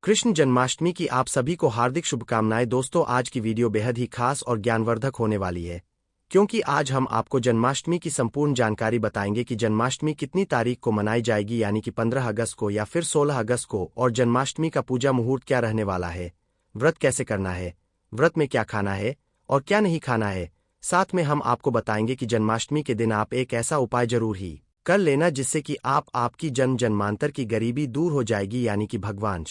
कृष्ण जन्माष्टमी की आप सभी को हार्दिक शुभकामनाएं। दोस्तों, आज की वीडियो बेहद ही खास और ज्ञानवर्धक होने वाली है, क्योंकि आज हम आपको जन्माष्टमी की संपूर्ण जानकारी बताएंगे कि जन्माष्टमी कितनी तारीख को मनाई जाएगी, यानी कि 15 अगस्त को या फिर 16 अगस्त को, और जन्माष्टमी का पूजा मुहूर्त क्या रहने वाला है, व्रत कैसे करना है, व्रत में क्या खाना है और क्या नहीं खाना है। साथ में हम आपको बताएंगे कि जन्माष्टमी के दिन आप एक ऐसा उपाय जरूर ही कर लेना जिससे कि आपकी जन्म जन्मांतर की गरीबी दूर हो जाएगी, यानी कि भगवान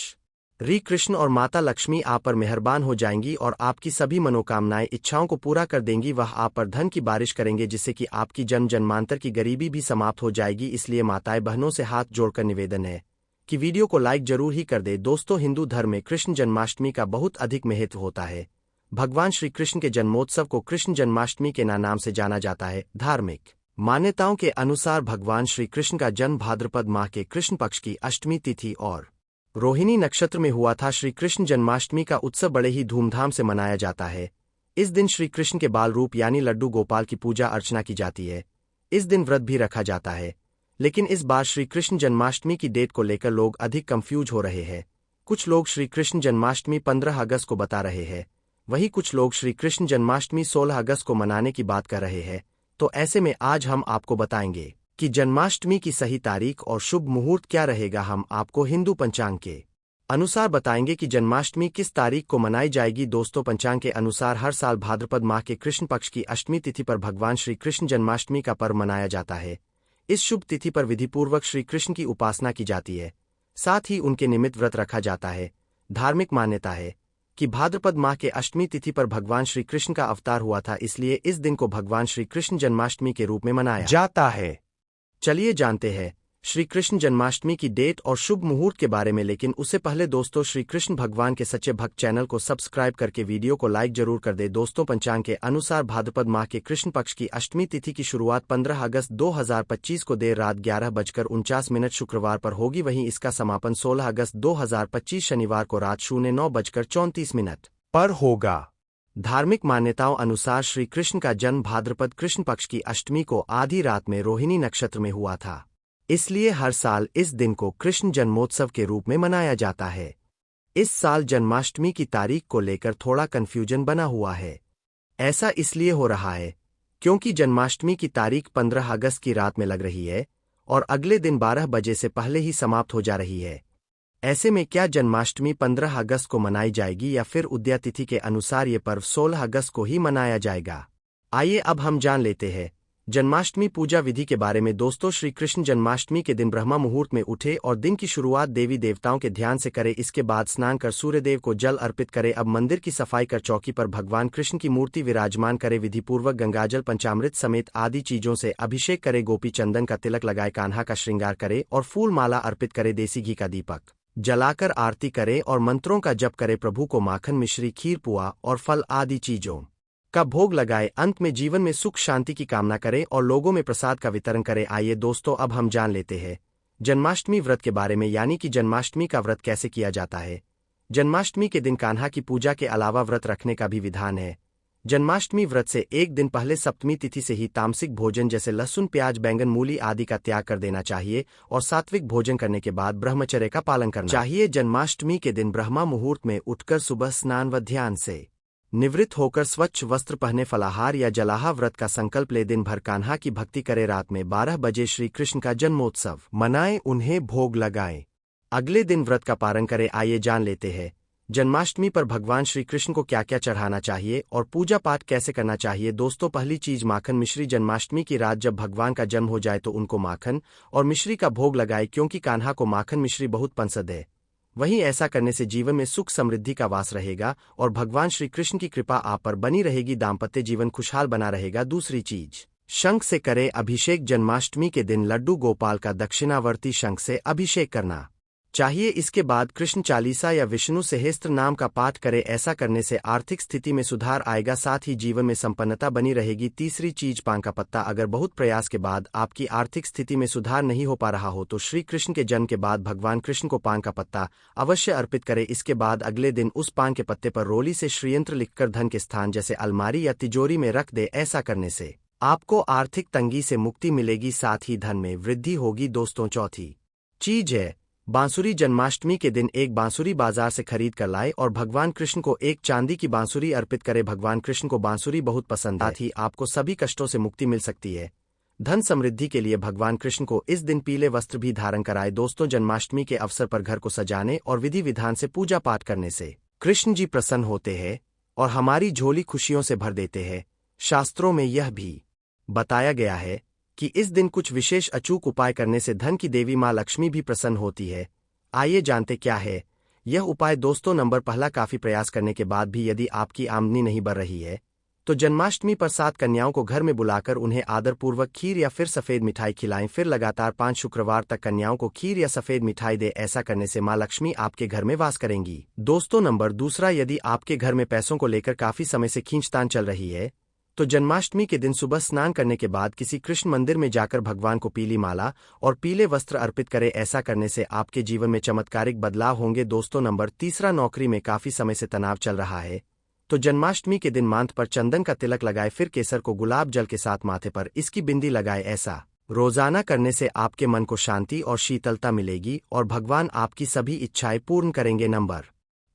श्री कृष्ण और माता लक्ष्मी आप पर मेहरबान हो जाएंगी और आपकी सभी मनोकामनाएं इच्छाओं को पूरा कर देंगी। वह आप पर धन की बारिश करेंगे जिससे कि आपकी जन्म जन्मांतर की गरीबी भी समाप्त हो जाएगी। इसलिए माताएं बहनों से हाथ जोड़कर निवेदन है कि वीडियो को लाइक जरूर ही कर दे। दोस्तों, हिंदू धर्म में कृष्ण जन्माष्टमी का बहुत अधिक महत्व होता है। भगवान श्री कृष्ण के जन्मोत्सव को कृष्ण जन्माष्टमी के नाम से जाना जाता है। धार्मिक मान्यताओं के अनुसार भगवान श्री कृष्ण का जन्म भाद्रपद माह के कृष्ण पक्ष की अष्टमी तिथि और रोहिणी नक्षत्र में हुआ था। श्री कृष्ण जन्माष्टमी का उत्सव बड़े ही धूमधाम से मनाया जाता है। इस दिन श्री कृष्ण के बाल रूप यानी लड्डू गोपाल की पूजा अर्चना की जाती है। इस दिन व्रत भी रखा जाता है, लेकिन इस बार श्री कृष्ण जन्माष्टमी की डेट को लेकर लोग अधिक कंफ्यूज हो रहे हैं। कुछ लोग श्री कृष्ण जन्माष्टमी 15 अगस्त को बता रहे हैं, वहीं कुछ लोग श्री कृष्ण जन्माष्टमी 16 अगस्त को मनाने की बात कर रहे हैं। तो ऐसे में आज हम आपको बताएंगे कि जन्माष्टमी की सही तारीख और शुभ मुहूर्त क्या रहेगा। हम आपको हिंदू पंचांग के अनुसार बताएंगे कि जन्माष्टमी किस तारीख को मनाई जाएगी। दोस्तों, पंचांग के अनुसार हर साल भाद्रपद माह के कृष्ण पक्ष की अष्टमी तिथि पर भगवान श्री कृष्ण जन्माष्टमी का पर्व मनाया जाता है। इस शुभ तिथि पर विधिपूर्वक श्री कृष्ण की उपासना की जाती है, साथ ही उनके निमित्त व्रत रखा जाता है। धार्मिक मान्यता है कि भाद्रपद माह के अष्टमी तिथि पर भगवान श्री कृष्ण का अवतार हुआ था, इसलिए इस दिन को भगवान श्री कृष्ण जन्माष्टमी के रूप में मनाया जाता है। चलिए जानते हैं श्री कृष्ण जन्माष्टमी की डेट और शुभ मुहूर्त के बारे में, लेकिन उससे पहले दोस्तों, श्री कृष्ण भगवान के सच्चे भक्त चैनल को सब्सक्राइब करके वीडियो को लाइक जरूर कर दे। दोस्तों, पंचांग के अनुसार भाद्रपद माह के कृष्ण पक्ष की अष्टमी तिथि की शुरुआत 15 अगस्त 2025 को देर रात 11:49 शुक्रवार पर होगी। वहीं इसका समापन 16 अगस्त 2025 शनिवार को रात 09:34 पर होगा। धार्मिक मान्यताओं अनुसार श्री कृष्ण का जन्म भाद्रपद कृष्ण पक्ष की अष्टमी को आधी रात में रोहिणी नक्षत्र में हुआ था, इसलिए हर साल इस दिन को कृष्ण जन्मोत्सव के रूप में मनाया जाता है। इस साल जन्माष्टमी की तारीख को लेकर थोड़ा कन्फ्यूजन बना हुआ है। ऐसा इसलिए हो रहा है क्योंकि जन्माष्टमी की तारीख 15 अगस्त की रात में लग रही है और अगले दिन 12 बजे से पहले ही समाप्त हो जा रही है। ऐसे में क्या जन्माष्टमी 15 अगस्त को मनाई जाएगी या फिर उदया तिथि के अनुसार ये पर्व 16 अगस्त को ही मनाया जाएगा? आइए अब हम जान लेते हैं जन्माष्टमी पूजा विधि के बारे में। दोस्तों, श्री कृष्ण जन्माष्टमी के दिन ब्रह्मा मुहूर्त में उठे और दिन की शुरुआत देवी देवताओं के ध्यान से करें। इसके बाद स्नान कर सूर्यदेव को जल अर्पित करें। अब मंदिर की सफाई कर चौकी पर भगवान कृष्ण की मूर्ति विराजमान करे। विधिपूर्वक गंगाजल पंचामृत समेत आदि चीजों से अभिषेक करे। गोपी चंदन का तिलक लगाए, कान्हा का श्रृंगार करे और फूल माला अर्पित करे। देसी घी का दीपक जलाकर आरती करें और मंत्रों का जप करे। प्रभु को माखन, मिश्री, खीर, पुआ और फल आदि चीजों का भोग लगाए। अंत में जीवन में सुख शांति की कामना करें और लोगों में प्रसाद का वितरण करें। आइए दोस्तों, अब हम जान लेते हैं जन्माष्टमी व्रत के बारे में, यानी कि जन्माष्टमी का व्रत कैसे किया जाता है। जन्माष्टमी के दिन कान्हा की पूजा के अलावा व्रत रखने का भी विधान है। जन्माष्टमी व्रत से एक दिन पहले सप्तमी तिथि से ही तामसिक भोजन जैसे लहसुन, प्याज, बैंगन, मूली आदि का त्याग कर देना चाहिए और सात्विक भोजन करने के बाद ब्रह्मचर्य का पालन करना चाहिए। जन्माष्टमी के दिन ब्रह्मा मुहूर्त में उठकर सुबह स्नान व ध्यान से निवृत्त होकर स्वच्छ वस्त्र पहने फलाहार या जलाहा व्रत का संकल्प ले दिन भर कान्हा की भक्ति करे। रात में 12 बजे श्री कृष्ण का जन्मोत्सव मनाएं, उन्हें भोग लगाएं। अगले दिन व्रत का पारण करें। आइए जान लेते हैं जन्माष्टमी पर भगवान श्री कृष्ण को क्या क्या चढ़ाना चाहिए और पूजा पाठ कैसे करना चाहिए। दोस्तों, पहली चीज माखन मिश्री। जन्माष्टमी की रात जब भगवान का जन्म हो जाए तो उनको माखन और मिश्री का भोग लगाए, क्योंकि कान्हा को माखन मिश्री बहुत पसंद है। वहीं ऐसा करने से जीवन में सुख समृद्धि का वास रहेगा और भगवान श्री कृष्ण की कृपा आप पर बनी रहेगी। दाम्पत्य जीवन खुशहाल बना रहेगा। दूसरी चीज, शंख से करें अभिषेक। जन्माष्टमी के दिन लड्डू गोपाल का दक्षिणावर्ती शंख से अभिषेक करना चाहिए। इसके बाद कृष्ण चालीसा या विष्णु सहस्त्र नाम का पाठ करें। ऐसा करने से आर्थिक स्थिति में सुधार आएगा, साथ ही जीवन में संपन्नता बनी रहेगी। तीसरी चीज, पान का पत्ता। अगर बहुत प्रयास के बाद आपकी आर्थिक स्थिति में सुधार नहीं हो पा रहा हो तो श्री कृष्ण के जन्म के बाद भगवान कृष्ण को पान का पत्ता अवश्य अर्पित करें। इसके बाद अगले दिन उस पान के पत्ते पर रोली से श्रीयंत्र लिखकर धन के स्थान जैसे अलमारी या तिजोरी में रख दे। ऐसा करने से आपको आर्थिक तंगी से मुक्ति मिलेगी, साथ ही धन में वृद्धि होगी। दोस्तों, चौथी चीज है बांसुरी जन्माष्टमी के दिन एक बांसुरी बाजार से खरीद कर लाए और भगवान कृष्ण को एक चांदी की बांसुरी अर्पित करे। भगवान कृष्ण को बांसुरी बहुत पसंद है, साथ ही आपको सभी कष्टों से मुक्ति मिल सकती है। धन समृद्धि के लिए भगवान कृष्ण को इस दिन पीले वस्त्र भी धारण कराए। दोस्तों, जन्माष्टमी के अवसर पर घर को सजाने और विधि विधान से पूजा पाठ करने से कृष्ण जी प्रसन्न होते हैं और हमारी झोली खुशियों से भर देते हैं। शास्त्रों में यह भी बताया गया है कि इस दिन कुछ विशेष अचूक उपाय करने से धन की देवी मां लक्ष्मी भी प्रसन्न होती है। आइए जानते क्या है यह उपाय। दोस्तों, नंबर पहला, काफी प्रयास करने के बाद भी यदि आपकी आमदनी नहीं बढ़ रही है तो जन्माष्टमी पर 7 कन्याओं को घर में बुलाकर उन्हें आदरपूर्वक खीर या फिर सफेद मिठाई खिलाएं। फिर लगातार 5 शुक्रवार तक कन्याओं को खीर या सफेद मिठाई दे। ऐसा करने से मां लक्ष्मी आपके घर में वास करेंगी। दोस्तों, नंबर दूसरा, यदि आपके घर में पैसों को लेकर काफी समय से खींचतान चल रही है तो जन्माष्टमी के दिन सुबह स्नान करने के बाद किसी कृष्ण मंदिर में जाकर भगवान को पीली माला और पीले वस्त्र अर्पित करें। ऐसा करने से आपके जीवन में चमत्कारिक बदलाव होंगे। दोस्तों, नंबर तीसरा, नौकरी में काफी समय से तनाव चल रहा है तो जन्माष्टमी के दिन माथ पर चंदन का तिलक लगाए। फिर केसर को गुलाब जल के साथ माथे पर इसकी बिंदी लगाए। ऐसा रोजाना करने से आपके मन को शांति और शीतलता मिलेगी और भगवान आपकी सभी इच्छाएं पूर्ण करेंगे। नंबर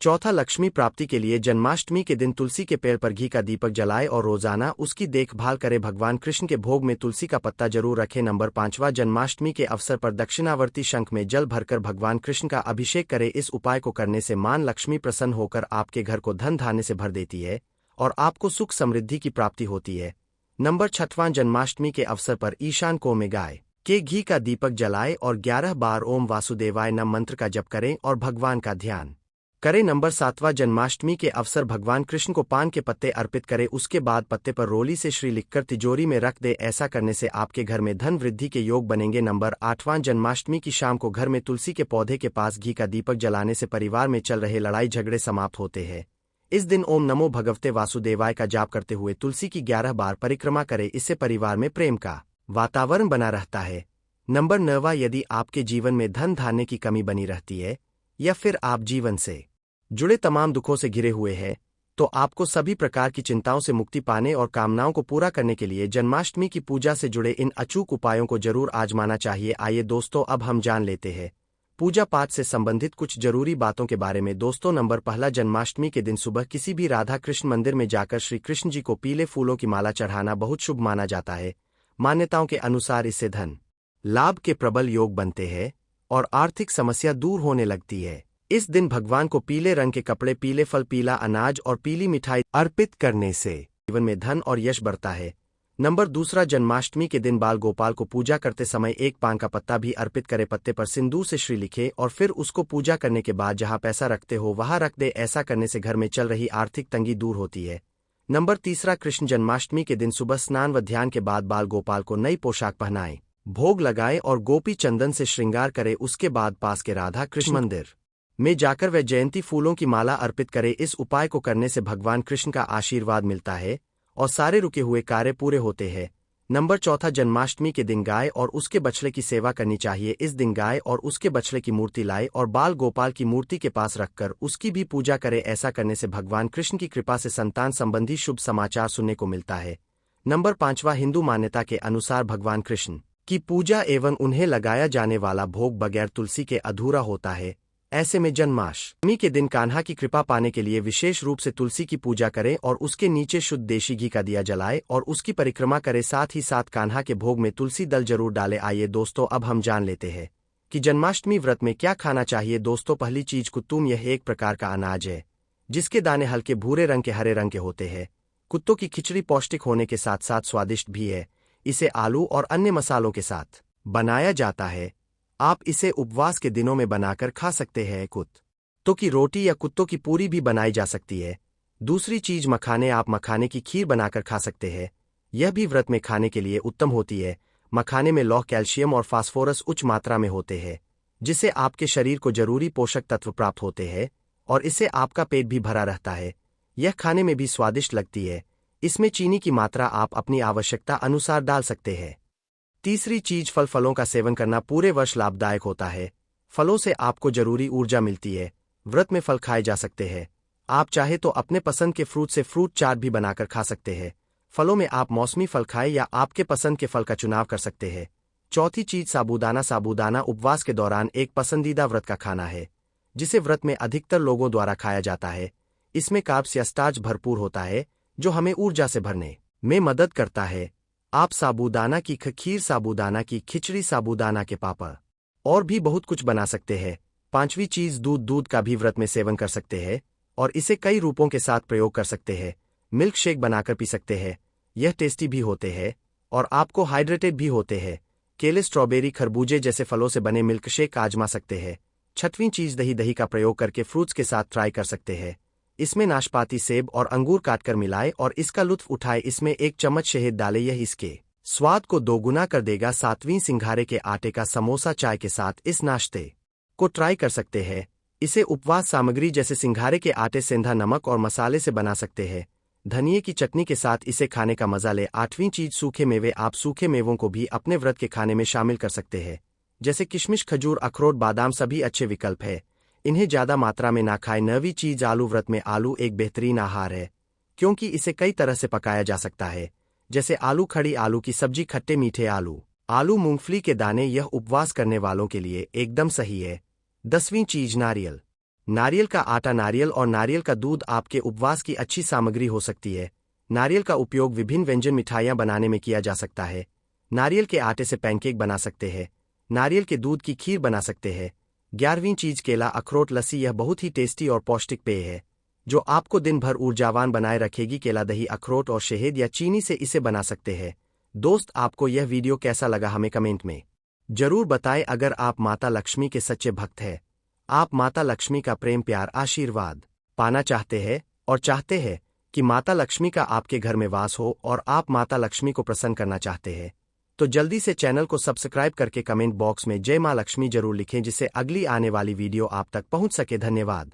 चौथा, लक्ष्मी प्राप्ति के लिए जन्माष्टमी के दिन तुलसी के पेड़ पर घी का दीपक जलाए और रोजाना उसकी देखभाल करे। भगवान कृष्ण के भोग में तुलसी का पत्ता जरूर रखें। नंबर पांचवा, जन्माष्टमी के अवसर पर दक्षिणावर्ती शंख में जल भरकर भगवान कृष्ण का अभिषेक करे। इस उपाय को करने से मां लक्ष्मी प्रसन्न होकर आपके घर को धन धान्य से भर देती है और आपको सुख समृद्धि की प्राप्ति होती है। नंबर छठवां, जन्माष्टमी के अवसर पर ईशान को में गाय के घी का दीपक जलाए और 11 बार ओम वासुदेवाय नमः मंत्र का जप करें और भगवान का ध्यान करें। नंबर सातवां, जन्माष्टमी के अवसर भगवान कृष्ण को पान के पत्ते अर्पित करें। उसके बाद पत्ते पर रोली से श्री लिखकर तिजोरी में रख दे। ऐसा करने से आपके घर में धन वृद्धि के योग बनेंगे। नंबर आठवां, जन्माष्टमी की शाम को घर में तुलसी के पौधे के पास घी का दीपक जलाने से परिवार में चल रहे लड़ाई झगड़े समाप्त होते हैं। इस दिन ओम नमो भगवते वासुदेवाय का जाप करते हुए तुलसी की 11 बार परिक्रमा करें। इससे परिवार में प्रेम का वातावरण बना रहता है। नंबर 9, यदि आपके जीवन में धन धान्य की कमी बनी रहती है या फिर आप जीवन से जुड़े तमाम दुखों से घिरे हुए हैं तो आपको सभी प्रकार की चिंताओं से मुक्ति पाने और कामनाओं को पूरा करने के लिए जन्माष्टमी की पूजा से जुड़े इन अचूक उपायों को जरूर आजमाना चाहिए। आइए दोस्तों, अब हम जान लेते हैं पूजा पाठ से संबंधित कुछ जरूरी बातों के बारे में। दोस्तों, नंबर पहला, जन्माष्टमी के दिन सुबह किसी भी राधा कृष्ण मंदिर में जाकर श्री कृष्ण जी को पीले फूलों की माला चढ़ाना बहुत शुभ माना जाता है। मान्यताओं के अनुसार इससे धन लाभ के प्रबल योग बनते हैं और आर्थिक समस्या दूर होने लगती है। इस दिन भगवान को पीले रंग के कपड़े, पीले फल, पीला अनाज और पीली मिठाई अर्पित करने से जीवन में धन और यश बढ़ता है। नंबर दूसरा, जन्माष्टमी के दिन बाल गोपाल को पूजा करते समय एक पान का पत्ता भी अर्पित करे। पत्ते पर सिंदूर से श्री लिखे और फिर उसको पूजा करने के बाद जहां पैसा रखते हो वहां रख दे। ऐसा करने से घर में चल रही आर्थिक तंगी दूर होती है। नंबर तीसरा, कृष्ण जन्माष्टमी के दिन सुबह स्नान व ध्यान के बाद बाल गोपाल को नई पोशाक पहनाएं, भोग लगाए और गोपी चंदन से श्रृंगार करे। उसके बाद पास के राधा कृष्ण मंदिर में जाकर वह जयंती फूलों की माला अर्पित करे। इस उपाय को करने से भगवान कृष्ण का आशीर्वाद मिलता है और सारे रुके हुए कार्य पूरे होते हैं। नंबर चौथा, जन्माष्टमी के दिन गाय और उसके बछड़े की सेवा करनी चाहिए। इस दिन गाय और उसके बछड़े की मूर्ति लाए और बाल गोपाल की मूर्ति के पास रखकर उसकी भी पूजा करे। ऐसा करने से भगवान कृष्ण की कृपा से संतान संबंधी शुभ समाचार सुनने को मिलता है। नंबर पांचवा, हिंदू मान्यता के अनुसार भगवान कृष्ण की पूजा एवं उन्हें लगाया जाने वाला भोग बगैर तुलसी के अधूरा होता है। ऐसे में जन्माष्टमी के दिन कान्हा की कृपा पाने के लिए विशेष रूप से तुलसी की पूजा करें और उसके नीचे शुद्ध देशी घी का दिया जलाए और उसकी परिक्रमा करें। साथ ही साथ कान्हा के भोग में तुलसी दल जरूर डाले। आइए दोस्तों, अब हम जान लेते हैं कि जन्माष्टमी व्रत में क्या खाना चाहिए। दोस्तों, पहली चीज कुत्तुम। यह एक प्रकार का अनाज है जिसके दाने हल्के भूरे रंग के हरे रंग के होते हैं। कुत्तों की खिचड़ी पौष्टिक होने के साथ साथ स्वादिष्ट भी है। इसे आलू और अन्य मसालों के साथ बनाया जाता है। आप इसे उपवास के दिनों में बनाकर खा सकते हैं। कुत्तों की रोटी या कुत्तों की पूरी भी बनाई जा सकती है। दूसरी चीज मखाने। आप मखाने की खीर बनाकर खा सकते हैं। यह भी व्रत में खाने के लिए उत्तम होती है। मखाने में लौह, कैल्शियम और फास्फोरस उच्च मात्रा में होते हैं जिससे आपके शरीर को जरूरी पोषक तत्व प्राप्त होते हैं और इससे आपका पेट भी भरा रहता है। यह खाने में भी स्वादिष्ट लगती है। इसमें चीनी की मात्रा आप अपनी आवश्यकता अनुसार डाल सकते हैं। तीसरी चीज, फलों का सेवन करना पूरे वर्ष लाभदायक होता है। फलों से आपको जरूरी ऊर्जा मिलती है। व्रत में फल खाए जा सकते हैं। आप चाहे तो अपने पसंद के फ्रूट से फ्रूट चाट भी बनाकर खा सकते हैं। फलों में आप मौसमी फल खाएं या आपके पसंद के फल का चुनाव कर सकते हैं। चौथी चीज साबूदाना। साबूदाना उपवास के दौरान एक पसंदीदा व्रत का खाना है, जिसे व्रत में अधिकतर लोगों द्वारा खाया जाता है। इसमें कार्ब्स या स्टार्च भरपूर होता है, जो हमें ऊर्जा से भरने में मदद करता है। आप साबूदाना की खीर, साबूदाना की खिचड़ी, साबूदाना के पापड़ और भी बहुत कुछ बना सकते हैं। पांचवी चीज दूध। दूध का भी व्रत में सेवन कर सकते हैं और इसे कई रूपों के साथ प्रयोग कर सकते हैं। मिल्क शेक बनाकर पी सकते हैं, यह टेस्टी भी होते हैं और आपको हाइड्रेटेड भी होते हैं। केले, स्ट्रॉबेरी, खरबूजे जैसे फलों से बने मिल्क शेक आजमा सकते हैं। छठवीं चीज दही। दही का प्रयोग करके फ्रूट्स के साथ ट्राई कर सकते हैं। इसमें नाशपाती, सेब और अंगूर काटकर मिलाए और इसका लुत्फ उठाए। इसमें 1 चम्मच शहद डाले, यह इसके स्वाद को दोगुना कर देगा। सातवीं सिंघारे के आटे का समोसा चाय के साथ इस नाश्ते को ट्राई कर सकते हैं। इसे उपवास सामग्री जैसे सिंघारे के आटे, सेंधा नमक और मसाले से बना सकते हैं। धनिये की चटनी के साथ इसे खाने का मजा ले। आठवीं चीज सूखे मेवे। आप सूखे मेवों को भी अपने व्रत के खाने में शामिल कर सकते हैं, जैसे किशमिश, खजूर, अखरोट, बादाम सभी अच्छे विकल्प है। इन्हें ज्यादा मात्रा में ना खाएं। नौवीं चीज आलू। व्रत में आलू एक बेहतरीन आहार है, क्योंकि इसे कई तरह से पकाया जा सकता है, जैसे आलू खड़ी, आलू की सब्जी, खट्टे मीठे आलू, आलू मूंगफली के दाने। यह उपवास करने वालों के लिए एकदम सही है। 10वीं चीज नारियल। नारियल का आटा, नारियल और नारियल का दूध आपके उपवास की अच्छी सामग्री हो सकती है। नारियल का उपयोग विभिन्न व्यंजन, मिठाइयाँ बनाने में किया जा सकता है। नारियल के आटे से पैनकेक बना सकते हैं, नारियल के दूध की खीर बना सकते हैं। 11वीं चीज केला, अखरोट, लस्सी। यह बहुत ही टेस्टी और पौष्टिक पेय है, जो आपको दिन भर ऊर्जावान बनाए रखेगी। केला, दही, अखरोट और शहद या चीनी से इसे बना सकते हैं। दोस्त, आपको यह वीडियो कैसा लगा हमें कमेंट में जरूर बताएं। अगर आप माता लक्ष्मी के सच्चे भक्त हैं, आप माता लक्ष्मी का प्रेम, प्यार, आशीर्वाद पाना चाहते हैं और चाहते हैं कि माता लक्ष्मी का आपके घर में वास हो और आप माता लक्ष्मी को प्रसन्न करना चाहते हैं, तो जल्दी से चैनल को सब्सक्राइब करके कमेंट बॉक्स में जय मां लक्ष्मी जरूर लिखें, जिससे अगली आने वाली वीडियो आप तक पहुंच सके। धन्यवाद।